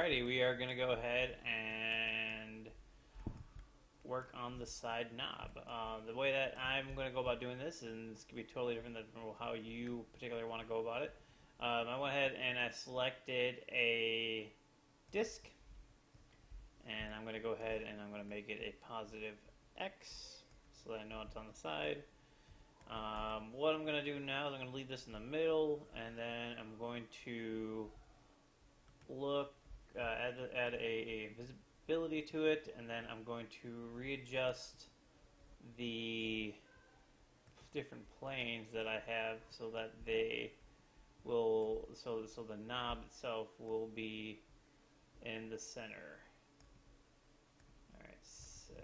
Alrighty, we are going to go ahead and work on the side knob. The way that I'm going to go about doing this, and this could be totally different than how you particularly want to go about it. I went ahead and I selected a disc, and I'm going to go ahead and I'm going to make it a positive X so that I know it's on the side. What I'm going to do now is I'm going to leave this in the middle, and then I'm going to add a visibility to it, and then I'm going to readjust the different planes that I have so that they will, so the knob itself will be in the center. Alright, so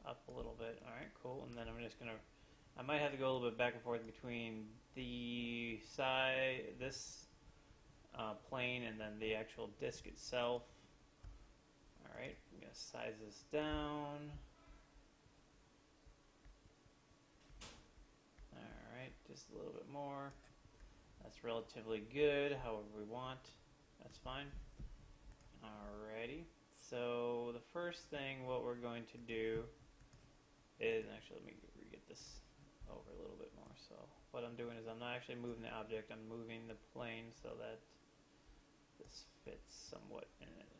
up a little bit. Alright, cool. And then I'm just gonna, I might have to go a little bit back and forth between the side, this plane, and then the actual disc itself. Alright, I'm going to size this down. Alright, just a little bit more. That's relatively good, however we want. That's fine. Alrighty, so the first thing what we're going to do is, actually let me get this over a little bit more. So what I'm doing is I'm not actually moving the object, I'm moving the plane so that this fits somewhat in it.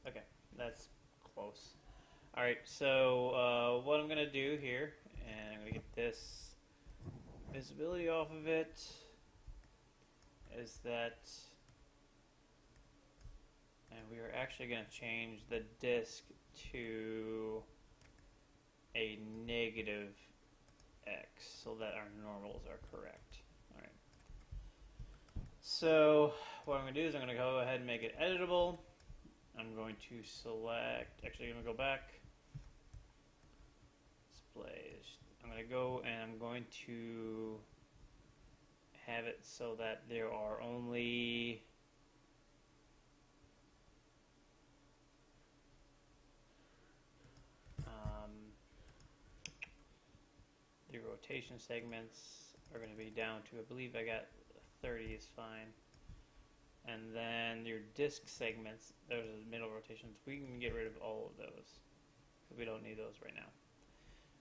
Okay, that's close. Alright, so what I'm going to do here, and I'm going to get this visibility off of it, is that, and we are actually going to change the disk to a negative X so that our normals are correct. Alright. So what I'm going to do is I'm going to go ahead and make it editable. I'm going to select, actually I'm going to go back, display, I'm going to go and I'm going to have it so that there are only the rotation segments are going to be down to, I believe I got 30 is fine. And then your disc segments, those are the middle rotations. We can get rid of all of those because we don't need those right now.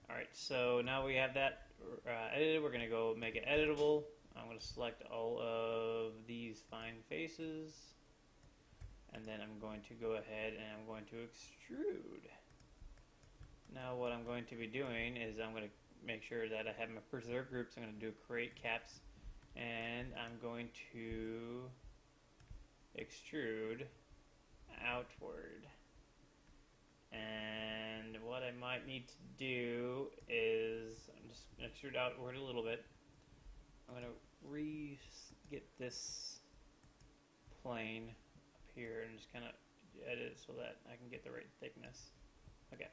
Alright, so now we have that edited. We're going to go make it editable. I'm going to select all of these fine faces, and then I'm going to go ahead and I'm going to extrude. Now what I'm going to be doing is I'm going to make sure that I have my preserve groups. I'm going to do create caps, and I'm going to extrude outward. And what I might need to do is I'm just going to extrude outward a little bit. I'm going to get this plane up here and just kind of edit it so that I can get the right thickness. Okay,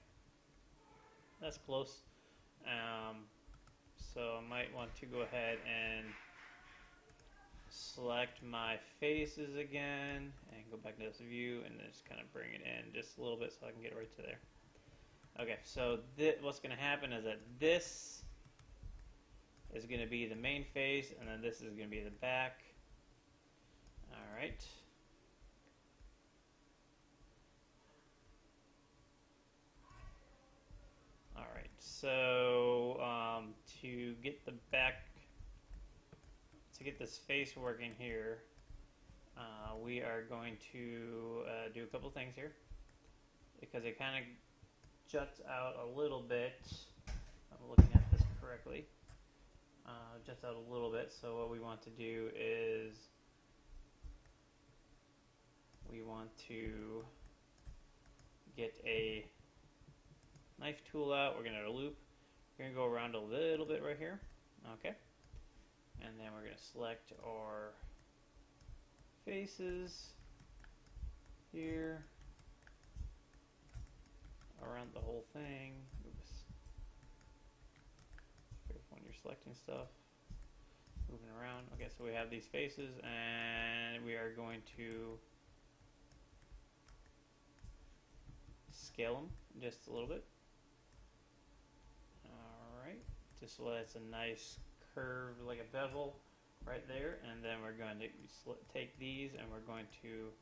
that's close. So I might want to go ahead and select my faces again and go back to this view and just kind of bring it in just a little bit so I can get right to there. Okay, so what's going to happen is that this is going to be the main face, and then this is going to be the back. Alright. Alright, so to get the back, to get this face working here, we are going to do a couple things here, because it kind of juts out a little bit. I'm looking at this correctly. Juts out a little bit, so what we want to do is we want to get a knife tool out. We're going to loop. We're going to go around a little bit right here. Okay. And then we're going to select our faces here around the whole thing. Oops. Careful when you're selecting stuff. Moving around. Okay, so we have these faces, and we are going to scale them just a little bit. Alright, just so that's a nice curve like a bevel. right there, and then we're going to take these and we're going to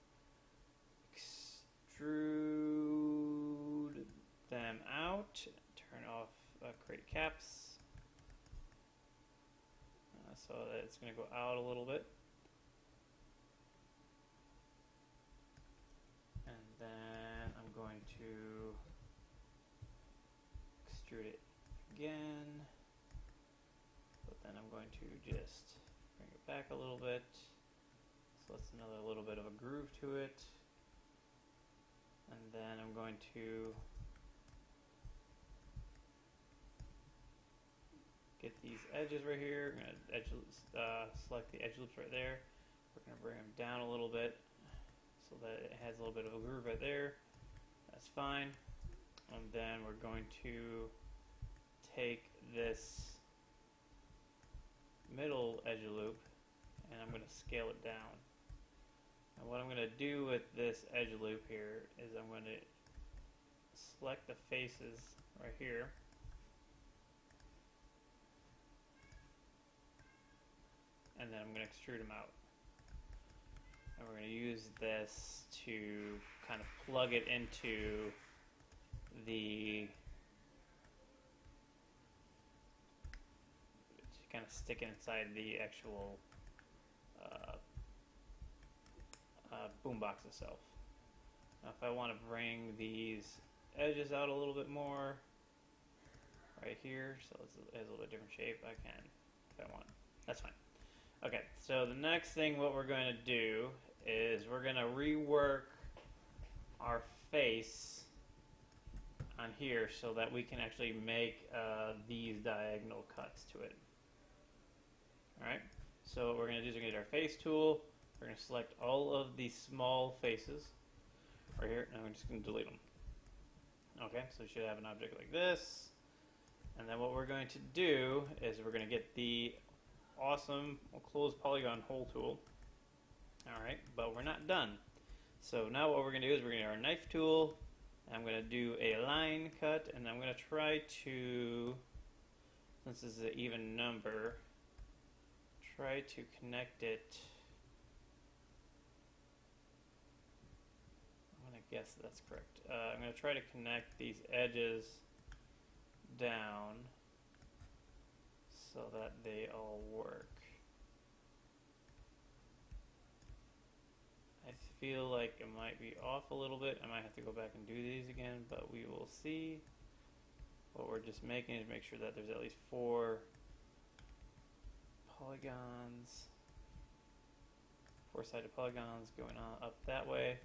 extrude them out, turn off create caps, so that it's going to go out a little bit. And then I'm going to extrude it again, but then I'm going to just bring it back a little bit, so that's another little bit of a groove to it. And then I'm going to get these edges right here. I'm going to select the edge loops right there. We're going to bring them down a little bit so that it has a little bit of a groove right there. That's fine. And then we're going to take this middle edge loop and I'm going to scale it down. And what I'm going to do with this edge loop here is I'm going to select the faces right here. And then I'm going to extrude them out. And we're going to use this to kind of plug it into the, to kind of stick it inside the actual boombox itself. Now if I want to bring these edges out a little bit more, right here, so it has a little bit different shape, I can if I want. That's fine. Okay, so the next thing what we're going to do is we're going to rework our face on here so that we can actually make these diagonal cuts to it. Alright, so what we're going to do is we're going to get our face tool, we're going to select all of these small faces right here, and I'm just going to delete them. Okay, so we should have an object like this, and then what we're going to do is we're going to get the awesome closed polygon hole tool. Alright, but we're not done. So now what we're going to do is we're going to get our knife tool, and I'm going to do a line cut, and I'm going to try to, since this is an even number, try to connect it. I'm going to guess that's correct. I'm going to try to connect these edges down so that they all work. I feel like it might be off a little bit. I might have to go back and do these again, but we will see. What we're just making is make sure that there's at least 4 polygons, 4-sided polygons going on up that way,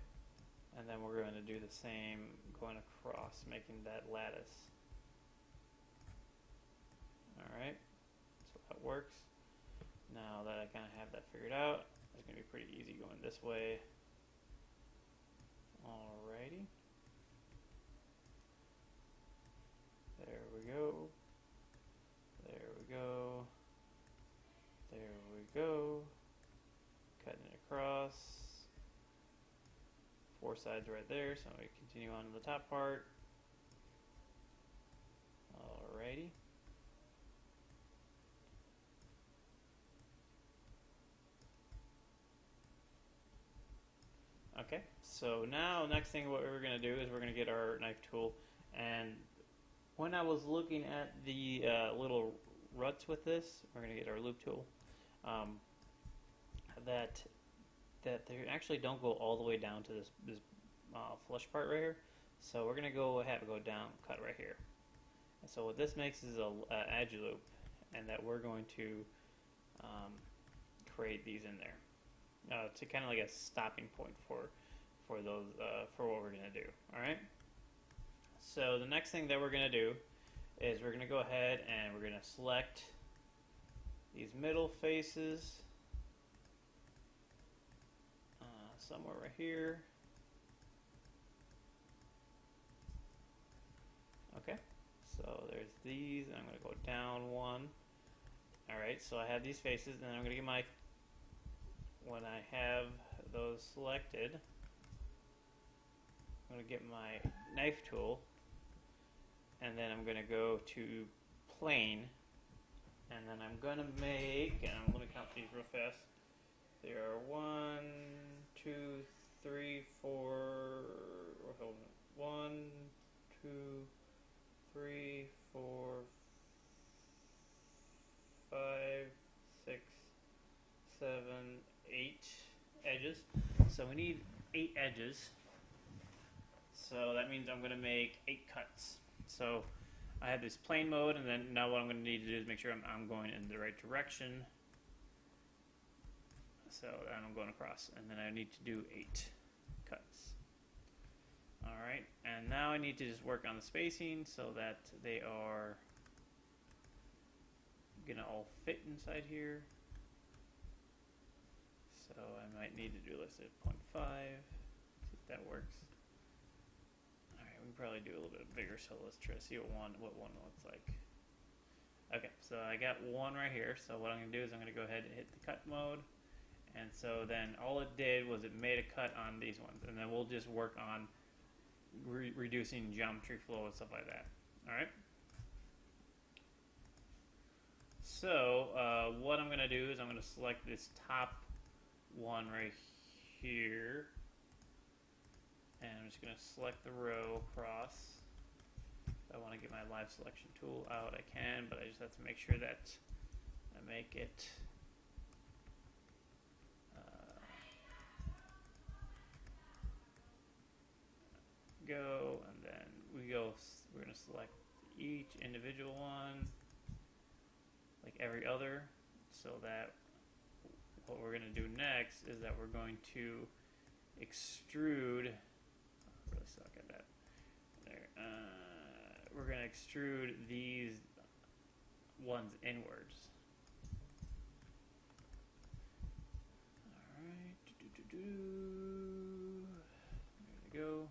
and then we're going to do the same going across, making that lattice. Alright, so that works. Now that I kind of have that figured out, it's going to be pretty easy going this way. Alrighty. There we go. There we go. There we go. Cutting it across. 4 sides right there, so we continue on to the top part. Alrighty. Okay, so now next thing what we're going to do is we're going to get our knife tool, and when I was looking at the little ruts with this, we're going to get our loop tool, that they actually don't go all the way down to this flush part right here, so we're going to have it go down, cut right here. And so what this makes is a edge loop, and that we're going to create these in there. To kind of like a stopping point for those for what we're going to do. All right. So the next thing that we're going to do is we're going to go ahead and we're going to select these middle faces somewhere right here. Okay. So there's these, and I'm going to go down 1. All right. So I have these faces, and I'm going to get my. When I have those selected, I'm going to get my knife tool, and then I'm going to go to plane, And then I'm gonna make, and let me count these real fast. There are 1, 2, 3, 4. Hold on. 1, 2, 3, 4, 5, 6, 7, 8 edges. So we need 8 edges. So that means I'm going to make 8 cuts. So I have this plane mode, and then now what I'm going to need to do is make sure I'm going in the right direction. So then I'm going across, and then I need to do 8 cuts. Alright, and now I need to just work on the spacing so that they are going to all fit inside here. So I might need to do, let's say, 0.5, see if that works. Alright, we can probably do a little bit bigger, so let's try to see what one looks like. Okay, so I got 1 right here, so what I'm going to do is I'm going to go ahead and hit the cut mode. And so then all it did was it made a cut on these ones, and then we'll just work on reducing geometry flow and stuff like that. Alright? So what I'm going to do is I'm going to select this top one right here, and I'm just going to select the row across. If I want to get my live selection tool out, I can, but I just have to make sure that I make it go, and then we're going to select each individual one like every other, so that what we're going to do next is that we're going to extrude, I really suck at that, there, we're going to extrude these ones inwards. Alright, there we go.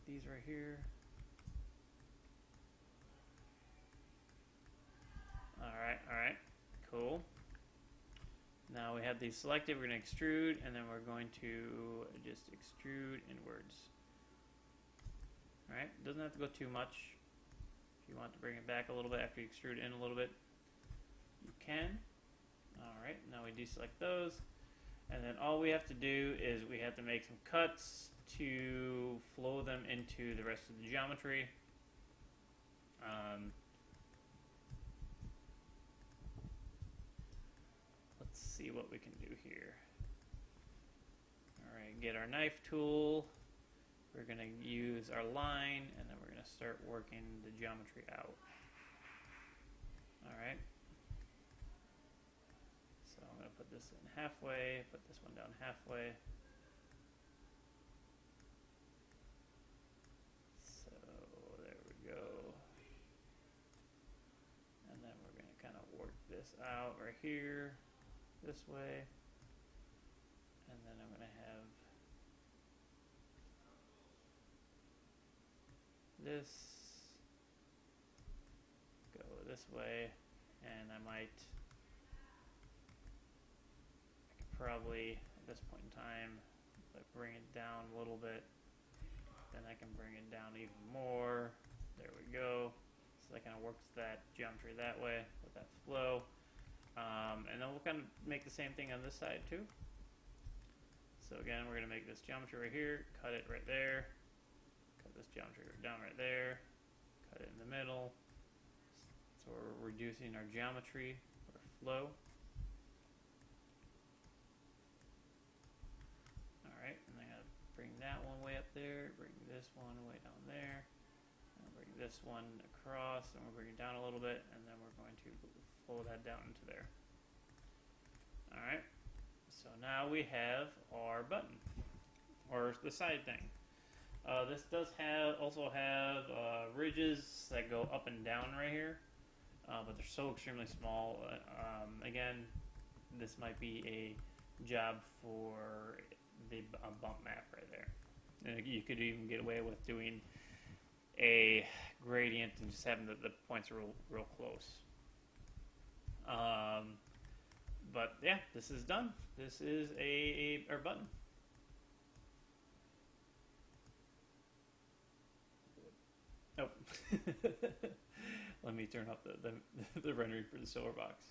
These right here. Alright, cool. Now we have these selected, we're going to extrude, and then we're going to just extrude inwards. Alright, doesn't have to go too much. If you want to bring it back a little bit after you extrude in a little bit, you can. Alright, now we deselect those, and then all we have to do is we have to make some cuts to flow them into the rest of the geometry. Let's see what we can do here. Alright, get our knife tool. We're going to use our line, and then we're going to start working the geometry out. Alright. So I'm going to put this in halfway, put this one down halfway. Out right here this way, and then I'm going to have this go this way, and I could probably at this point in time, if I bring it down a little bit, then I can bring it down even more. There we go. So that kind of works that geometry that way with that flow. And then we'll kind of make the same thing on this side too. So again, we're going to make this geometry right here, cut it right there, cut this geometry down right there, cut it in the middle. So we're reducing our geometry, or flow. Alright, and I'm going to bring that one way up there, bring this one way down there, and bring this one across, and we'll bring it down a little bit, and then we're going to flow that down into there. Alright, so now we have our button, or the side thing. This does also have ridges that go up and down right here, but they're so extremely small. Again, this might be a job for the bump map right there. And you could even get away with doing a gradient and just having the points real close. But yeah, this is done. This is our button. Oh, let me turn up the rendering for the silver box.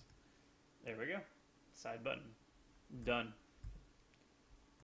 There we go. Side button. Done.